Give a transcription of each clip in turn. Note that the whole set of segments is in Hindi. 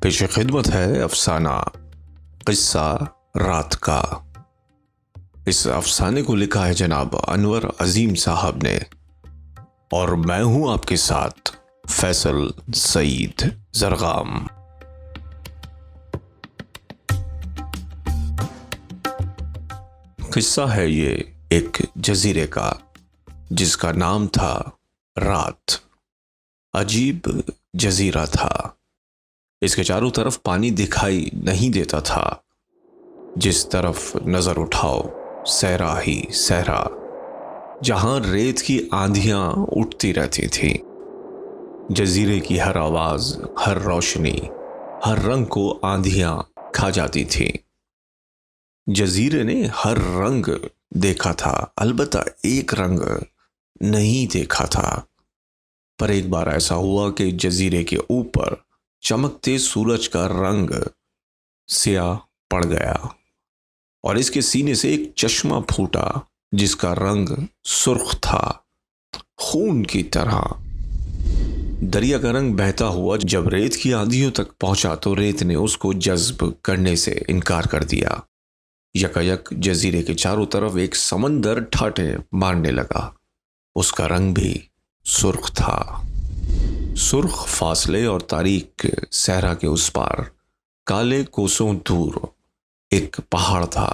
पेश खिदमत है अफसाना किस्सा रात का। इस अफसाने को लिखा है जनाब अनवर अजीम साहब ने और मैं हूं आपके साथ फैसल सईद जरगाम। किस्सा है ये एक जजीरे का जिसका नाम था रात। अजीब जजीरा था। इसके चारों तरफ पानी दिखाई नहीं देता था। जिस तरफ नजर उठाओ सहरा ही सहरा, जहां रेत की आंधियां उठती रहती थी। जजीरे की हर आवाज, हर रोशनी, हर रंग को आंधियां खा जाती थी। जजीरे ने हर रंग देखा था, अलबत्ता एक रंग नहीं देखा था। पर एक बार ऐसा हुआ कि जजीरे के ऊपर चमकते सूरज का रंग स्याह पड़ गया और इसके सीने से एक चश्मा फूटा जिसका रंग सुर्ख था, खून की तरह। दरिया का रंग बहता हुआ जब रेत की आंधियों तक पहुंचा तो रेत ने उसको जज्ब करने से इनकार कर दिया। यकायक जजीरे के चारों तरफ एक समंदर ठाटे मारने लगा। उसका रंग भी सुर्ख था। सुर्ख फासले और तारीक सहरा के उस पार काले कोसों दूर एक पहाड़ था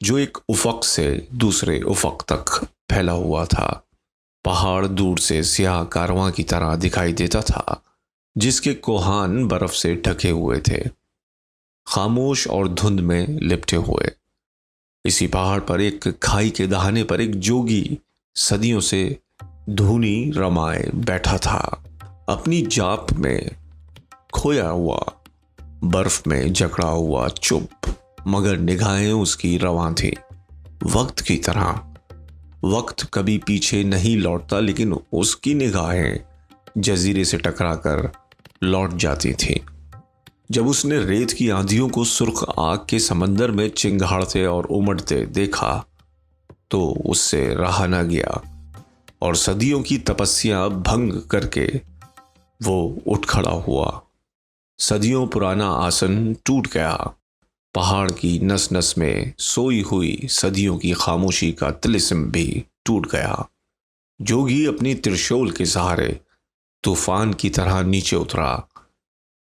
जो एक उफक से दूसरे उफक तक फैला हुआ था। पहाड़ दूर से स्याह कारवां की तरह दिखाई देता था जिसके कोहान बर्फ से ढके हुए थे, खामोश और धुंध में लिपटे हुए। इसी पहाड़ पर एक खाई के दहाने पर एक जोगी सदियों से धूनी रमाए बैठा था, अपनी जाप में खोया हुआ, बर्फ में जकड़ा हुआ, चुप, मगर निगाहें उसकी रवां थी वक्त की तरह। वक्त कभी पीछे नहीं लौटता लेकिन उसकी निगाहें जजीरे से टकराकर लौट जाती थी। जब उसने रेत की आंधियों को सुर्ख आग के समंदर में चिंगाड़ते और उमड़ते देखा तो उससे रहा न गया और सदियों की तपस्या भंग करके वो उठ खड़ा हुआ। सदियों पुराना आसन टूट गया। पहाड़ की नस नस में सोई हुई सदियों की खामोशी का तिलिस्म भी टूट गया। जोगी अपनी त्रिशूल के सहारे तूफान की तरह नीचे उतरा,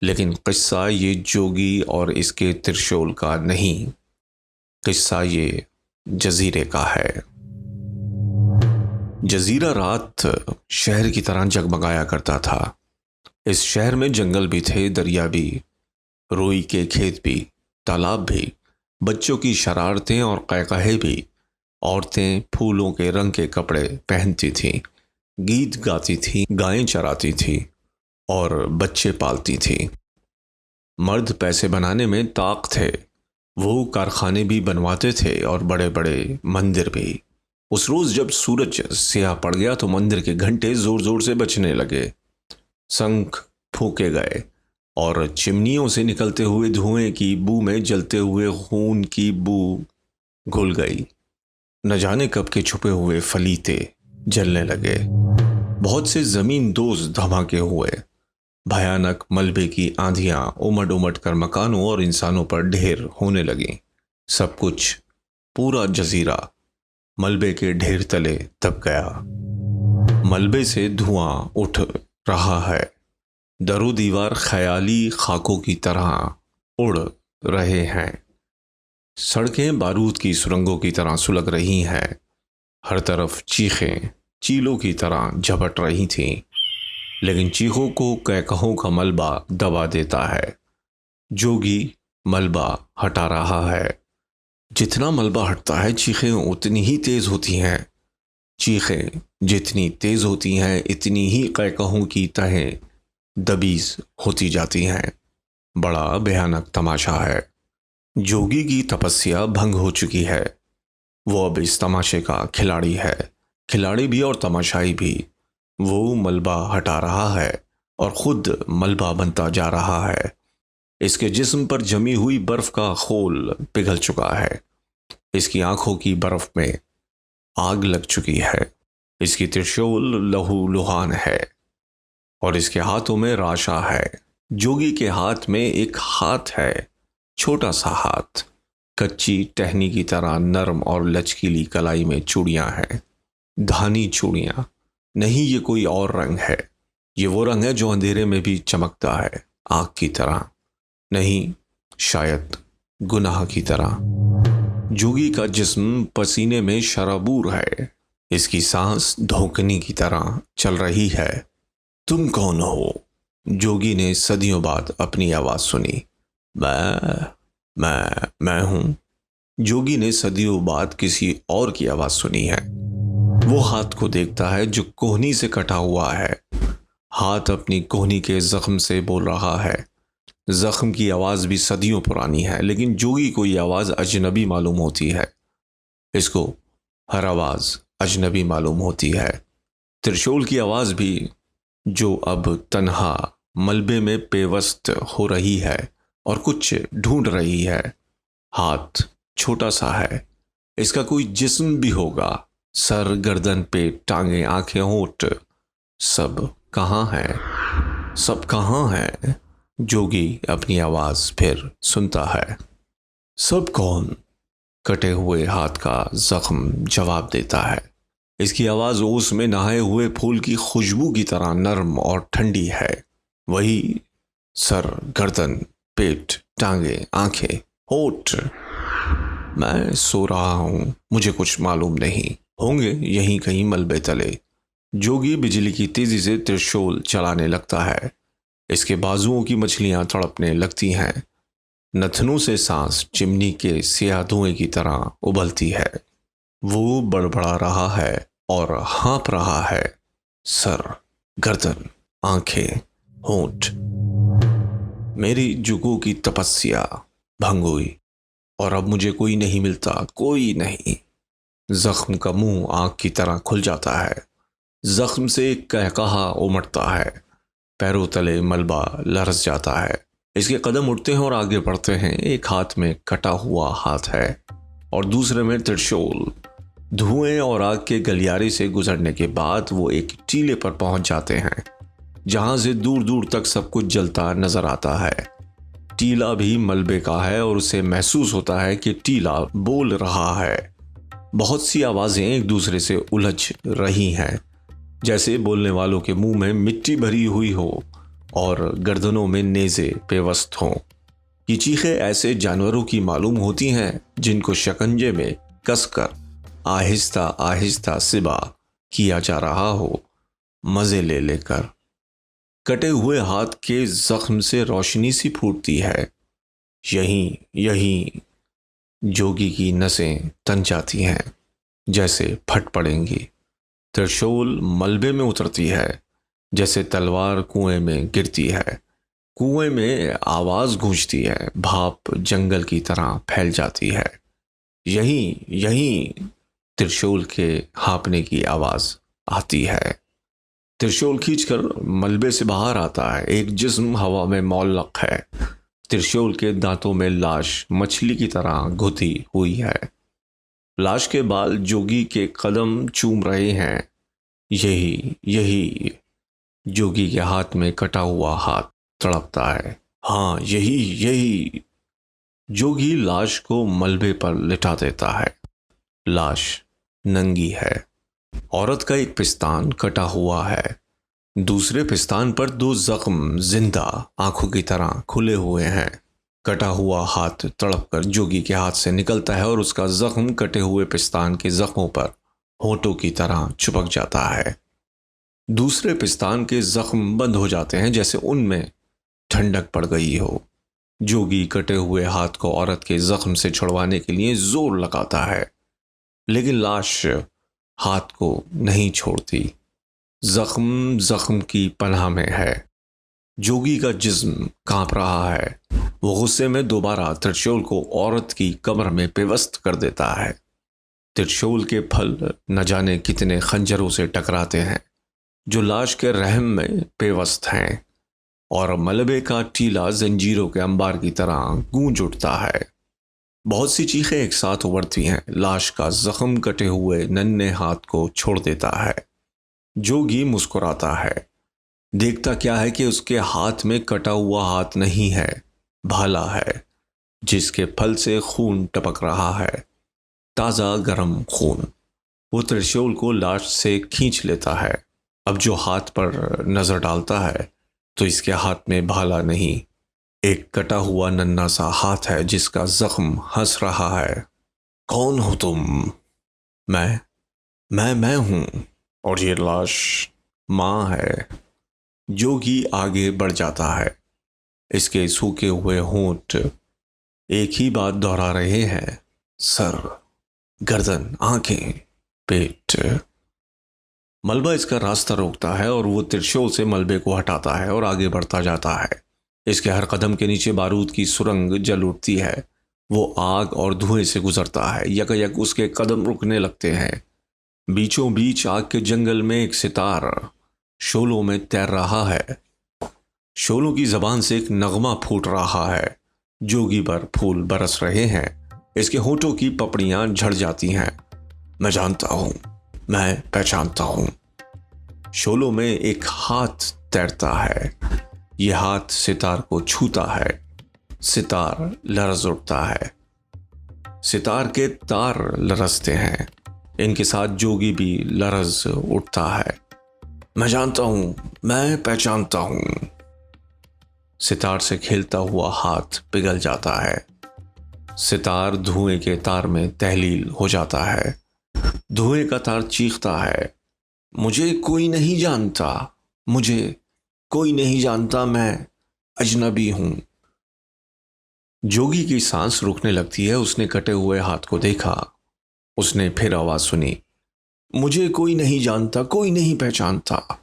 लेकिन किस्सा ये जोगी और इसके त्रिशूल का नहीं, किस्सा ये जजीरे का है। जजीरा रात शहर की तरह जगमगाया करता था। इस शहर में जंगल भी थे, दरिया भी, रोई के खेत भी, तालाब भी, बच्चों की शरारतें और कैकहे भी। औरतें फूलों के रंग के कपड़े पहनती थीं, गीत गाती थीं, गायें चराती थीं और बच्चे पालती थीं। मर्द पैसे बनाने में ताक थे, वो कारखाने भी बनवाते थे और बड़े बड़े मंदिर भी। उस रोज जब सूरज स्याह पड़ गया तो मंदिर के घंटे जोर जोर से बजने लगे, शंख फूके गए और चिमनियों से निकलते हुए धुएं की बू में जलते हुए खून की बू घुल गई। न जाने कब के छुपे हुए फलीते जलने लगे। बहुत से जमीन दोज धमाके हुए। भयानक मलबे की आंधियां उमड़ उमड़ कर मकानों और इंसानों पर ढेर होने लगी। सब कुछ, पूरा जजीरा मलबे के ढेर तले दब गया। मलबे से धुआं उठ रहा है। दरो दीवार ख्याली खाकों की तरह उड़ रहे हैं। सड़कें बारूद की सुरंगों की तरह सुलग रही हैं। हर तरफ चीखें चीलों की तरह झपट रही थीं, लेकिन चीखों को कैकहों का मलबा दबा देता है। जोगी मलबा हटा रहा है। जितना मलबा हटता है चीखें उतनी ही तेज होती हैं। चीखें जितनी तेज होती हैं इतनी ही कैकहों की तहें दबीज होती जाती हैं। बड़ा भयानक तमाशा है। जोगी की तपस्या भंग हो चुकी है। वो अब इस तमाशे का खिलाड़ी है, खिलाड़ी भी और तमाशाई भी। वो मलबा हटा रहा है और खुद मलबा बनता जा रहा है। इसके जिस्म पर जमी हुई बर्फ का खोल पिघल चुका है। इसकी आंखों की बर्फ में आग लग चुकी है। इसकी त्रिशूल लहू लुहान है और इसके हाथों में राशा है। जोगी के हाथ में एक हाथ है, छोटा सा हाथ, कच्ची टहनी की तरह नरम और लचकीली कलाई में चूड़ियां हैं, धानी चूड़ियां। नहीं, ये कोई और रंग है। ये वो रंग है जो अंधेरे में भी चमकता है, आग की तरह। नहीं, शायद गुनाह की तरह। जोगी का जिस्म पसीने में शराबूर है, इसकी सांस धोखनी की तरह चल रही है। तुम कौन हो? जोगी ने सदियों बाद अपनी आवाज सुनी। मैं हूं। जोगी ने सदियों बाद किसी और की आवाज सुनी है। वो हाथ को देखता है जो कोहनी से कटा हुआ है। हाथ अपनी कोहनी के जख्म से बोल रहा है। जख्म की आवाज भी सदियों पुरानी है, लेकिन जोगी को यह आवाज अजनबी मालूम होती है। इसको हर आवाज अजनबी मालूम होती है। त्रिशूल की आवाज भी, जो अब तन्हा मलबे में पेवस्त हो रही है और कुछ ढूंढ रही है। हाथ छोटा सा है, इसका कोई जिस्म भी होगा। सर, गर्दन, पेट, टांगे, आंखें, होंठ, सब कहाँ है? सब कहाँ है? जोगी अपनी आवाज फिर सुनता है। सब कौन? कटे हुए हाथ का जख्म जवाब देता है। इसकी आवाज ओस में नहाए हुए फूल की खुशबू की तरह नरम और ठंडी है। वही सर, गर्दन, पेट, टांगे, आंखें, होठ। मैं सो रहा हूं, मुझे कुछ मालूम नहीं। होंगे यहीं कहीं मलबे तले। जोगी बिजली की तेजी से त्रिशूल चलाने लगता है। इसके बाजुओं की मछलियां तड़पने लगती हैं। नथनों से सांस चिमनी के सियाह धुएं की तरह उबलती है। वो बड़बड़ा रहा है और हाँप रहा है। सर, गर्दन, आंखें, होंठ। मेरी जुगों की तपस्या भंग हुई और अब मुझे कोई नहीं मिलता, कोई नहीं। जख्म का मुंह आग की तरह खुल जाता है। जख्म से एक कहकहा उमड़ता है। पैरों तले मलबा लरस जाता है। इसके कदम उठते हैं और आगे बढ़ते हैं। एक हाथ में कटा हुआ हाथ है और दूसरे में त्रिशूल। धुएं और आग के गलियारे से गुजरने के बाद वो एक टीले पर पहुंच जाते हैं, जहां से दूर दूर तक सब कुछ जलता नजर आता है। टीला भी मलबे का है और उसे महसूस होता है कि टीला बोल रहा है। बहुत सी आवाजें एक दूसरे से उलझ रही हैं, जैसे बोलने वालों के मुंह में मिट्टी भरी हुई हो और गर्दनों में नेज़े पेवस्त हों। ये चीखें ऐसे जानवरों की मालूम होती हैं जिनको शिकंजे में कसकर आहिस्ता आहिस्ता सिबा किया जा रहा हो, मजे ले लेकर। कटे हुए हाथ के जख्म से रोशनी सी फूटती है। यहीं यहीं जोगी की नसें तन जाती हैं, जैसे फट पड़ेंगी। त्रिशूल मलबे में उतरती है, जैसे तलवार कुएं में गिरती है। कुएं में आवाज गूंजती है, भाप जंगल की तरह फैल जाती है। यहीं यहीं त्रिशूल के हाँपने की आवाज आती है। त्रिशूल खींचकर मलबे से बाहर आता है। एक जिस्म हवा में मौल्लक है। त्रिशूल के दांतों में लाश मछली की तरह घुती हुई है। लाश के बाल जोगी के कदम चूम रहे हैं। यही यही जोगी के हाथ में कटा हुआ हाथ तड़पता है। हाँ, यही यही। जोगी लाश को मलबे पर लिटा देता है। लाश नंगी है। औरत का एक पिस्तान कटा हुआ है। दूसरे पिस्तान पर दो जख्म जिंदा आंखों की तरह खुले हुए हैं। कटा हुआ हाथ तड़पकर जोगी के हाथ से निकलता है और उसका जख्म कटे हुए पिस्तान के जख्मों पर होंठों की तरह चिपक जाता है। दूसरे पिस्तान के जख्म बंद हो जाते हैं, जैसे उनमें ठंडक पड़ गई हो। जोगी कटे हुए हाथ को औरत के जख्म से छुड़वाने के लिए जोर लगाता है, लेकिन लाश हाथ को नहीं छोड़ती। जख्म जख्म की पनाह में है। जोगी का जिस्म कांप रहा है। वो गुस्से में दोबारा त्रिशूल को औरत की कमर में पेवस्त कर देता है। त्रिशूल के फल न जाने कितने खंजरों से टकराते हैं, जो लाश के रहम में पेवस्त हैं, और मलबे का टीला जंजीरों के अंबार की तरह गूंज उठता है। बहुत सी चीखें एक साथ उभरती हैं। लाश का जख्म कटे हुए नन्हे हाथ को छोड़ देता है। जोगी मुस्कुराता है। देखता क्या है कि उसके हाथ में कटा हुआ हाथ नहीं है, भाला है जिसके फल से खून टपक रहा है, ताज़ा गरम खून। वो त्रिशूल को लाश से खींच लेता है। अब जो हाथ पर नजर डालता है तो इसके हाथ में भाला नहीं, एक कटा हुआ नन्हा सा हाथ है जिसका जख्म हंस रहा है। कौन हो तुम? मैं हूं। और ये लाश माँ है। जोगी आगे बढ़ जाता है। इसके सूखे हुए होंठ एक ही बात दोहरा रहे हैं। सर, गर्दन, आंखें, पेट। मलबा इसका रास्ता रोकता है और वो त्रिशूल से मलबे को हटाता है और आगे बढ़ता जाता है। इसके हर कदम के नीचे बारूद की सुरंग जल उठती है। वो आग और धुएं से गुजरता है। यकयक उसके कदम रुकने लगते हैं। बीचों बीच आग के जंगल में एक सितार शोलों में तैर रहा है। शोलों की जबान से एक नगमा फूट रहा है। जोगी पर फूल बरस रहे हैं। इसके होठों की पपड़ियां झड़ जाती हैं। मैं जानता हूं, मैं पहचानता हूं। शोलों में एक हाथ तैरता है। यह हाथ सितार को छूता है। सितार लरज उठता है। सितार के तार लरजते हैं। इनके साथ जोगी भी लरज उठता है। मैं जानता हूं, मैं पहचानता हूं। सितार से खेलता हुआ हाथ पिघल जाता है। सितार धुएं के तार में तहलील हो जाता है। धुएं का तार चीखता है, मुझे कोई नहीं जानता, मुझे कोई नहीं जानता, मैं अजनबी हूं। जोगी की सांस रुकने लगती है। उसने कटे हुए हाथ को देखा। उसने फिर आवाज सुनी, मुझे कोई नहीं जानता, कोई नहीं पहचानता।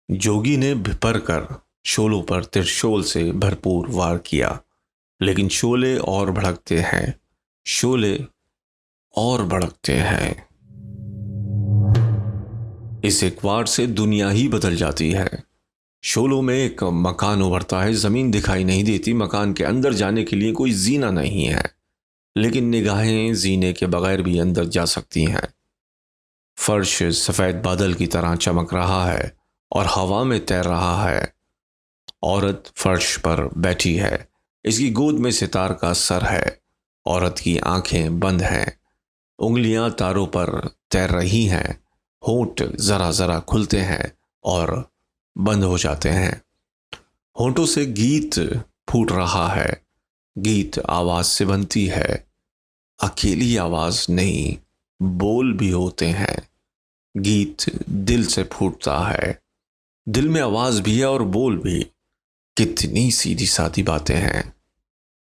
जोगी ने भिपर कर शोलों पर त्रिशूल से भरपूर वार किया, लेकिन शोले और भड़कते हैं। शोले और भड़कते हैं। इस एक वार से दुनिया ही बदल जाती है। शोलों में एक मकान उभरता है। जमीन दिखाई नहीं देती। मकान के अंदर जाने के लिए कोई जीना नहीं है, लेकिन निगाहें जीने के बगैर भी अंदर जा सकती हैं। फर्श सफेद बादल की तरह चमक रहा है और हवा में तैर रहा है। औरत फर्श पर बैठी है। इसकी गोद में सितार का सर है। औरत की आंखें बंद हैं। उंगलियां तारों पर तैर रही हैं। होंठ जरा जरा खुलते हैं और बंद हो जाते हैं। होंठों से गीत फूट रहा है। गीत आवाज से बनती है। अकेली आवाज नहीं, बोल भी होते हैं। गीत दिल से फूटता है। दिल में आवाज भी है और बोल भी। कितनी सीधी सादी बातें हैं।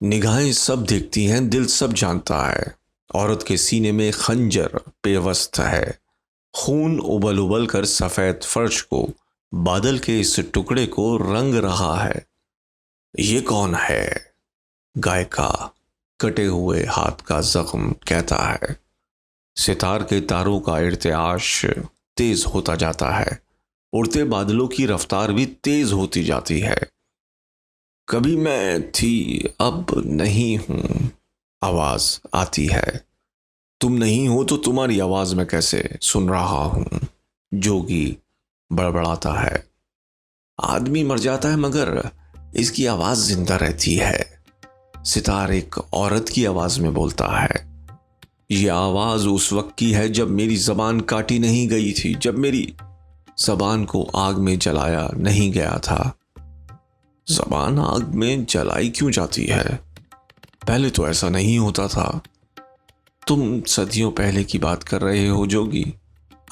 निगाहें सब देखती हैं, दिल सब जानता है। औरत के सीने में खंजर पेवस्त है। खून उबल उबल कर सफेद फर्श को, बादल के इस टुकड़े को रंग रहा है। ये कौन है? गाय का कटे हुए हाथ का जख्म कहता है। सितार के तारों का इर्तियाश तेज होता जाता है। उड़ते बादलों की रफ्तार भी तेज होती जाती है। कभी मैं थी, अब नहीं हूं, आवाज आती है। तुम नहीं हो तो तुम्हारी आवाज मैं कैसे सुन रहा हूं? जोगी बड़बड़ाता है। आदमी मर जाता है मगर इसकी आवाज जिंदा रहती है। सितार एक औरत की आवाज में बोलता है। यह आवाज उस वक्त की है जब मेरी जबान काटी नहीं गई थी, जब मेरी जबान को आग में जलाया नहीं गया था। जबान आग में जलाई क्यों जाती है? पहले तो ऐसा नहीं होता था। तुम सदियों पहले की बात कर रहे हो जोगी।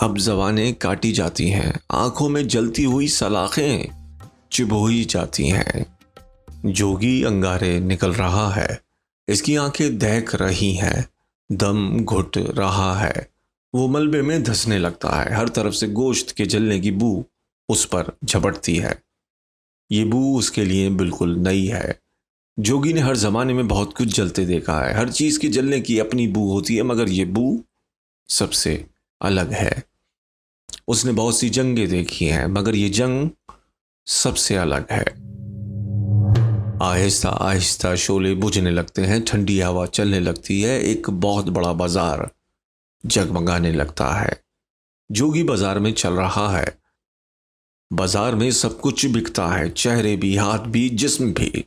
अब जबानें काटी जाती हैं। आंखों में जलती हुई सलाखें चिबोई जाती हैं। जोगी अंगारे निकल रहा है। इसकी आंखें दहक रही हैं। दम घुट रहा है। वो मलबे में धंसने लगता है। हर तरफ से गोश्त के जलने की बू उस पर झपटती है। ये बू उसके लिए बिल्कुल नई है। जोगी ने हर जमाने में बहुत कुछ जलते देखा है। हर चीज के जलने की अपनी बू होती है, मगर ये बू सबसे अलग है। उसने बहुत सी जंगें देखी हैं, मगर ये जंग सबसे अलग है। आहिस्ता आहिस्ता शोले बुझने लगते हैं। ठंडी हवा चलने लगती है। एक बहुत बड़ा बाजार जगमगाने लगता है। जोगी बाजार में चल रहा है। बाजार में सब कुछ बिकता है, चेहरे भी, हाथ भी, जिस्म भी।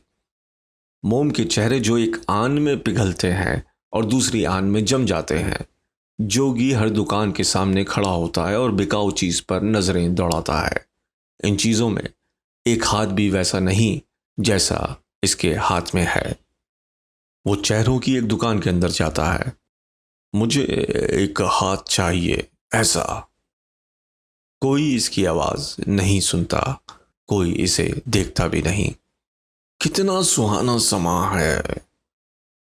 मोम के चेहरे जो एक आन में पिघलते हैं और दूसरी आन में जम जाते हैं। जोगी हर दुकान के सामने खड़ा होता है और बिकाऊ चीज पर नजरें दौड़ाता है। इन चीजों में एक हाथ भी वैसा नहीं जैसा इसके हाथ में है। वो चेहरों की एक दुकान के अंदर जाता है। मुझे एक हाथ चाहिए, ऐसा। कोई इसकी आवाज नहीं सुनता, कोई इसे देखता भी नहीं। कितना सुहाना समा है,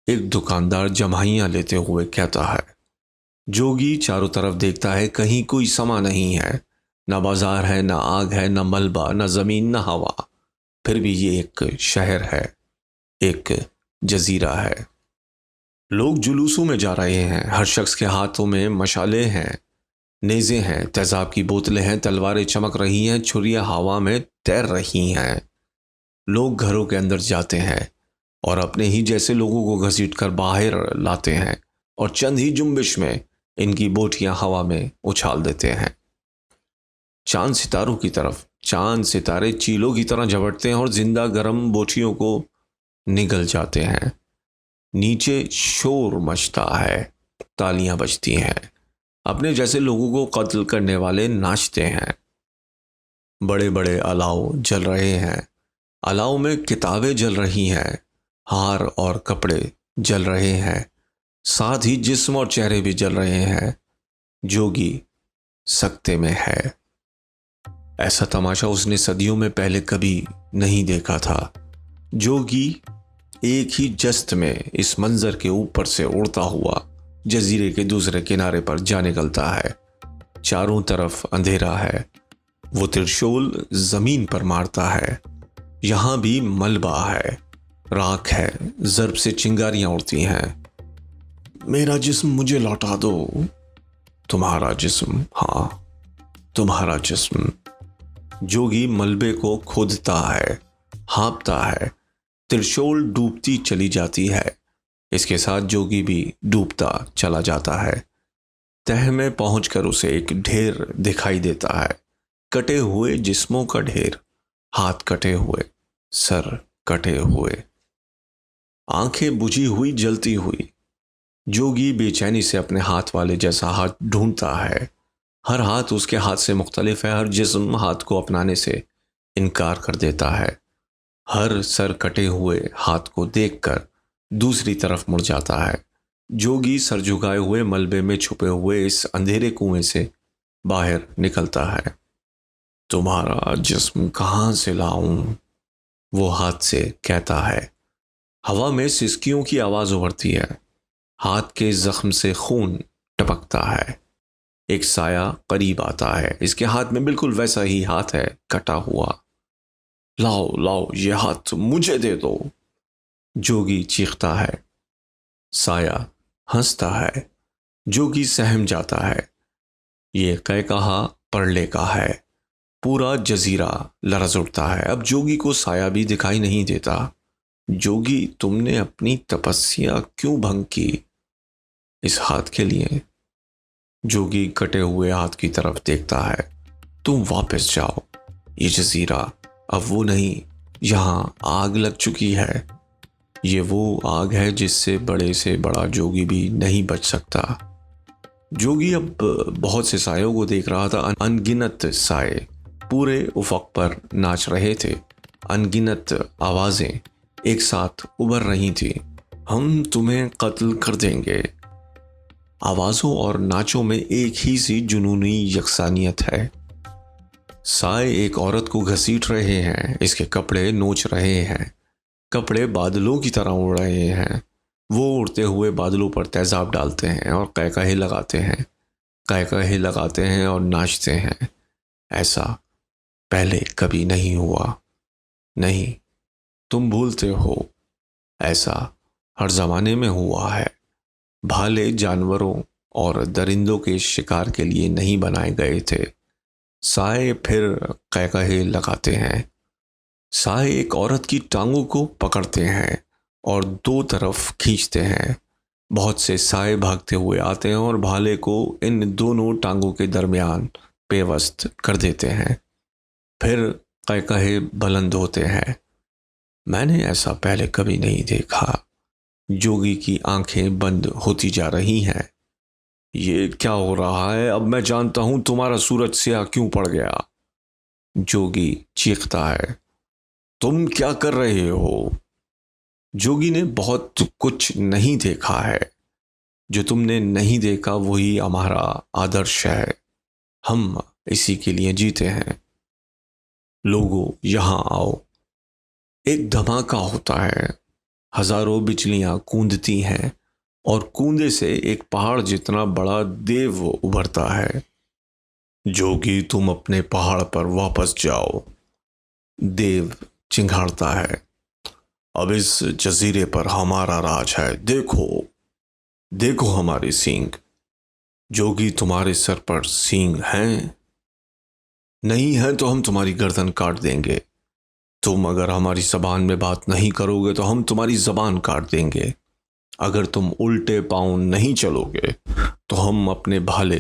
एक दुकानदार जम्हाइयां लेते हुए कहता है। जोगी चारों तरफ देखता है, कहीं कोई समा नहीं है। ना बाजार है, ना आग है, ना मलबा, ना जमीन, ना हवा। फिर भी ये एक शहर है, एक जजीरा है। लोग जुलूसों में जा रहे हैं, हर शख्स के हाथों में मशाले हैं, नेज़े हैं, तेजाब की बोतलें हैं, तलवारें चमक रही हैं, छुरियां हवा में तैर रही हैं। लोग घरों के अंदर जाते हैं और अपने ही जैसे लोगों को घसीट कर बाहर लाते हैं और चंद ही जुम्बिश में इनकी बोटियां हवा में उछाल देते हैं। चांद सितारों की तरफ चांद सितारे चीलों की तरह झपटते हैं और जिंदा गर्म बोटियों को निगल जाते हैं। नीचे शोर मचता है, तालियां बजती हैं, अपने जैसे लोगों को कत्ल करने वाले नाचते हैं। बड़े बड़े अलाव जल रहे हैं, अलाव में किताबें जल रही हैं, हार और कपड़े जल रहे हैं, साथ ही जिस्म और चेहरे भी जल रहे हैं। जोगी सकते में है। ऐसा तमाशा उसने सदियों में पहले कभी नहीं देखा था। जोगी एक ही जस्त में इस मंजर के ऊपर से उड़ता हुआ जजीरे के दूसरे किनारे पर जा निकलता है। चारों तरफ अंधेरा है। वो त्रिशूल जमीन पर मारता है। यहां भी मलबा है, राख है, जर्ब से चिंगारियां उड़ती हैं। मेरा जिस्म मुझे लौटा दो। तुम्हारा जिस्म, हाँ, तुम्हारा जिस्म। जोगी मलबे को खोदता है, हाँपता है। त्रिशूल डूबती चली जाती है, इसके साथ जोगी भी डूबता चला जाता है। तह में पहुंचकर उसे एक ढेर दिखाई देता है, कटे हुए जिस्मों का ढेर, हाथ कटे हुए, सर कटे हुए, आंखें बुझी हुई, जलती हुई। जोगी बेचैनी से अपने हाथ वाले जैसा हाथ ढूंढता है। हर हाथ उसके हाथ से मुख्तलिफ है, हर जिस्म हाथ को अपनाने से इनकार कर देता है। हर सर कटे हुए हाथ को देखकर दूसरी तरफ मुड़ जाता है। जोगी सर झुकाए हुए मलबे में छुपे हुए इस अंधेरे कुएं से बाहर निकलता है। तुम्हारा जिस्म कहां से लाऊं? वो हाथ से कहता है। हवा में सिसकियों की आवाज उभरती है, हाथ के जख्म से खून टपकता है। एक साया करीब आता है, इसके हाथ में बिल्कुल वैसा ही हाथ है, कटा हुआ। लाओ लाओ, ये हाथ मुझे दे दो, जोगी चीखता है। साया हंसता है। जोगी सहम जाता है। ये कै कहा परले का है। पूरा जजीरा लरज उठता है। अब जोगी को साया भी दिखाई नहीं देता। जोगी, तुमने अपनी तपस्या क्यों भंग की? इस हाथ के लिए। जोगी कटे हुए हाथ की तरफ देखता है। तुम वापस जाओ, ये जजीरा अब वो नहीं, यहां आग लग चुकी है। ये वो आग है जिससे बड़े से बड़ा जोगी भी नहीं बच सकता। जोगी अब बहुत से सायों को देख रहा था। अनगिनत साए पूरे उफक पर नाच रहे थे। अनगिनत आवाजें एक साथ उभर रही थी। हम तुम्हें कत्ल कर देंगे। आवाजों और नाचों में एक ही सी जुनूनी यकसानियत है। साए एक औरत को घसीट रहे हैं, इसके कपड़े नोच रहे हैं। कपड़े बादलों की तरह उड़ रहे हैं। वो उड़ते हुए बादलों पर तेजाब डालते हैं और कैकहे लगाते हैं, कैकहे लगाते हैं और नाचते हैं। ऐसा पहले कभी नहीं हुआ। नहीं, तुम भूलते हो। ऐसा हर जमाने में हुआ है। भाले जानवरों और दरिंदों के शिकार के लिए नहीं बनाए गए थे। साए फिर कैकहे लगाते हैं। साए एक औरत की टांगों को पकड़ते हैं और दो तरफ खींचते हैं। बहुत से साए भागते हुए आते हैं और भाले को इन दोनों टांगों के दरमियान पेवस्त कर देते हैं। फिर कैकहे बुलंद होते हैं। मैंने ऐसा पहले कभी नहीं देखा। जोगी की आंखें बंद होती जा रही हैं। ये क्या हो रहा है? अब मैं जानता हूं तुम्हारा सूरज स्याह क्यों पड़ गया। जोगी चीखता है। तुम क्या कर रहे हो? जोगी ने बहुत कुछ नहीं देखा है। जो तुमने नहीं देखा वही हमारा आदर्श है। हम इसी के लिए जीते हैं। लोगों, यहां आओ। एक धमाका होता है। हजारों बिजलियां कूंदती हैं और कूंदे से एक पहाड़ जितना बड़ा देव उभरता है। जोगी, तुम अपने पहाड़ पर वापस जाओ। देव चिंघाड़ता है। अब इस जजीरे पर हमारा राज है। देखो, देखो हमारे सींग। जोगी, तुम्हारे सर पर सींग हैं? नहीं है तो हम तुम्हारी गर्दन काट देंगे। तुम अगर हमारी जबान में बात नहीं करोगे तो हम तुम्हारी जबान काट देंगे। अगर तुम उल्टे पांव नहीं चलोगे तो हम अपने भाले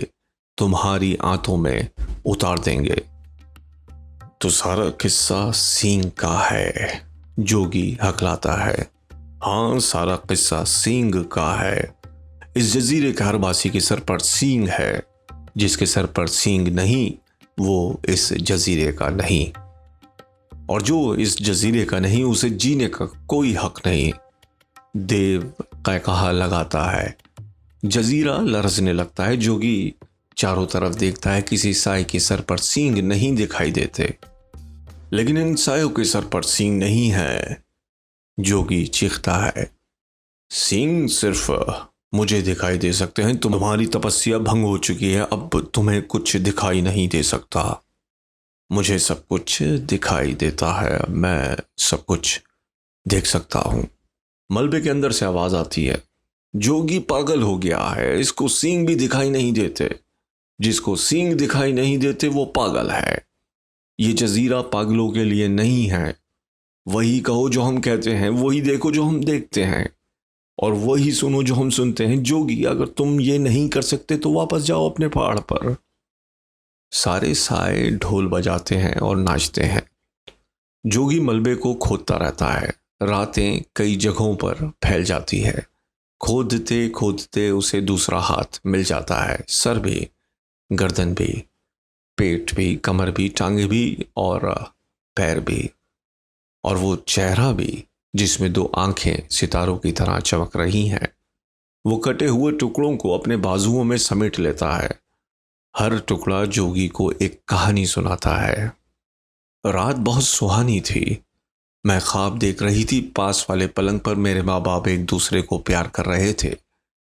तुम्हारी आंतों में उतार देंगे। तो सारा किस्सा सींग का है। जोगी हकलाता है। हाँ, सारा किस्सा सींग का है। इस जजीरे के हर वासी के सर पर सींग है। जिसके सर पर सींग नहीं वो इस जजीरे का नहीं, और जो इस जजीरे का नहीं उसे जीने का कोई हक नहीं। देव कैकहा लगाता है। जजीरा लरजने लगता है। जोगी चारों तरफ देखता है। किसी साए के सर पर सींग नहीं दिखाई देते, लेकिन इन सायों के सर पर सींग नहीं है। जोगी चीखता है। सींग सिर्फ मुझे दिखाई दे सकते हैं। तुम्हारी तपस्या भंग हो चुकी है। अब तुम्हें कुछ दिखाई नहीं दे सकता। मुझे सब कुछ दिखाई देता है। मैं सब कुछ देख सकता हूं। मलबे के अंदर से आवाज आती है। जोगी पागल हो गया है। इसको सींग भी दिखाई नहीं देते। जिसको सींग दिखाई नहीं देते वो पागल है। ये जजीरा पागलों के लिए नहीं है। वही कहो जो हम कहते हैं, वही देखो जो हम देखते हैं, और वही सुनो जो हम सुनते हैं। जोगी, अगर तुम ये नहीं कर सकते तो वापस जाओ अपने पहाड़ पर। सारे साए ढोल बजाते हैं और नाचते हैं। जोगी मलबे को खोदता रहता है। रातें कई जगहों पर फैल जाती है। खोदते खोदते उसे दूसरा हाथ मिल जाता है। सर भी, गर्दन भी, पेट भी, कमर भी, टांगे भी और पैर भी, और वो चेहरा भी जिसमें दो आंखें सितारों की तरह चमक रही हैं। वो कटे हुए टुकड़ों को अपने बाजुओं में समेट लेता है। हर टुकड़ा जोगी को एक कहानी सुनाता है। रात बहुत सुहानी थी। मैं ख्वाब देख रही थी। पास वाले पलंग पर मेरे माँ बाप एक दूसरे को प्यार कर रहे थे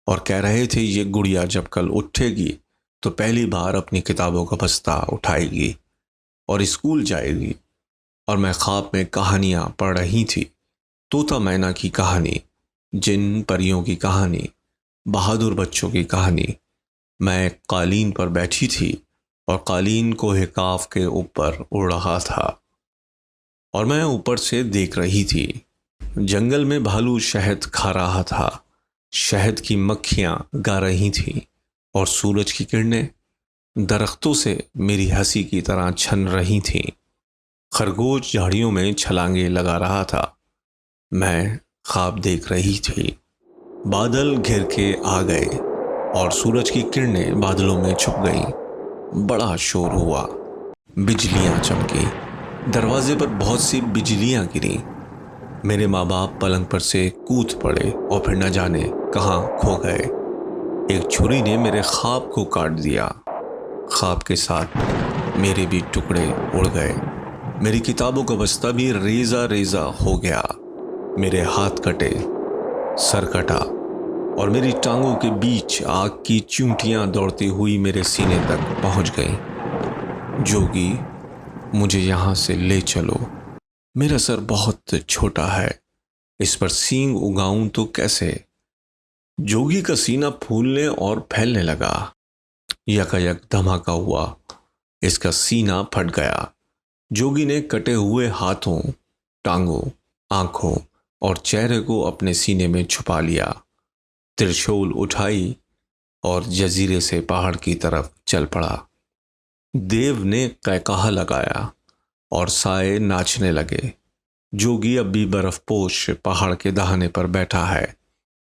और कह रहे थे ये गुड़िया जब कल उठेगी तो पहली बार अपनी किताबों का बस्ता उठाएगी और स्कूल जाएगी। और मैं ख्वाब में कहानियां पढ़ रही थी। तोता मैना की कहानी, जिन परियों की कहानी, बहादुर बच्चों की कहानी। मैं कालीन पर बैठी थी और कालीन कोहे काफ के ऊपर उड़ रहा था और मैं ऊपर से देख रही थी। जंगल में भालू शहद खा रहा था। शहद की मक्खियां गा रही थीं और सूरज की किरणें दरख्तों से मेरी हंसी की तरह छन रही थीं। खरगोश झाड़ियों में छलांगे लगा रहा था। मैं ख्वाब देख रही थी। बादल घिर के आ गए और सूरज की किरणें बादलों में छुप गईं। बड़ा शोर हुआ। बिजलियां चमकी। दरवाजे पर बहुत सी बिजलियां गिरी। मेरे माँ बाप पलंग पर से कूद पड़े और फिर न जाने कहाँ खो गए। एक छुरी ने मेरे ख्वाब को काट दिया। ख्वाब के साथ मेरे भी टुकड़े उड़ गए। मेरी किताबों का बस्ता भी रेजा रेजा हो गया। मेरे हाथ कटे, सर कटा और मेरी टांगों के बीच आग की चूंटियां दौड़ती हुई मेरे सीने तक पहुंच गईं। जोगी, मुझे यहां से ले चलो। मेरा सर बहुत छोटा है। इस पर सींग उगाऊं तो कैसे? जोगी का सीना फूलने और फैलने लगा। यकायक धमाका हुआ। इसका सीना फट गया। जोगी ने कटे हुए हाथों, टांगों, आंखों और चेहरे को अपने सीने में छुपा लिया। त्रिशूल उठाई और जजीरे से पहाड़ की तरफ चल पड़ा। देव ने कैकाहा लगाया और साए नाचने लगे। जोगी अब भी बर्फपोश पहाड़ के दहाने पर बैठा है,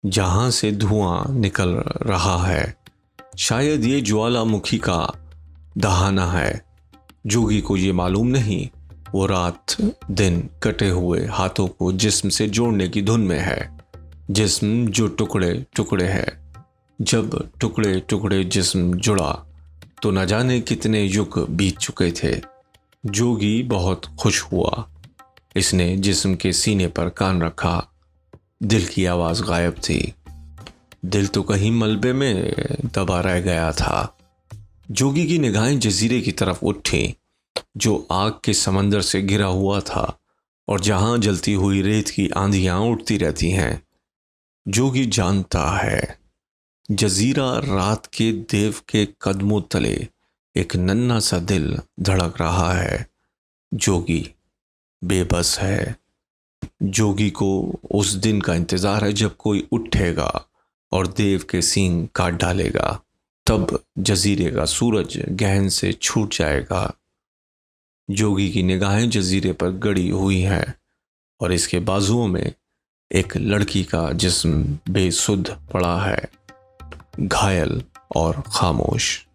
जहां से धुआं निकल रहा है। शायद ये ज्वालामुखी का दहाना है। जोगी को ये मालूम नहीं, वो रात दिन कटे हुए हाथों को जिस्म से जोड़ने की धुन में है। जिस्म जो टुकड़े टुकड़े है। जब टुकड़े टुकड़े जिस्म जुड़ा तो न जाने कितने युग बीत चुके थे। जोगी बहुत खुश हुआ। इसने जिस्म के सीने पर कान रखा। दिल की आवाज गायब थी। दिल तो कहीं मलबे में दबा रह गया था। जोगी की निगाहें जजीरे की तरफ उठी, जो आग के समंदर से घिरा हुआ था और जहां जलती हुई रेत की आंधियां उठती रहती हैं। जोगी जानता है, जजीरा रात के देव के कदमों तले एक नन्हा सा दिल धड़क रहा है। जोगी बेबस है। जोगी को उस दिन का इंतजार है जब कोई उठेगा और देव के सींग काट डालेगा। तब जजीरे का सूरज गहन से छूट जाएगा। जोगी की निगाहें जजीरे पर गड़ी हुई हैं और इसके बाजुओं में एक लड़की का जिस्म बेसुध पड़ा है, घायल और खामोश।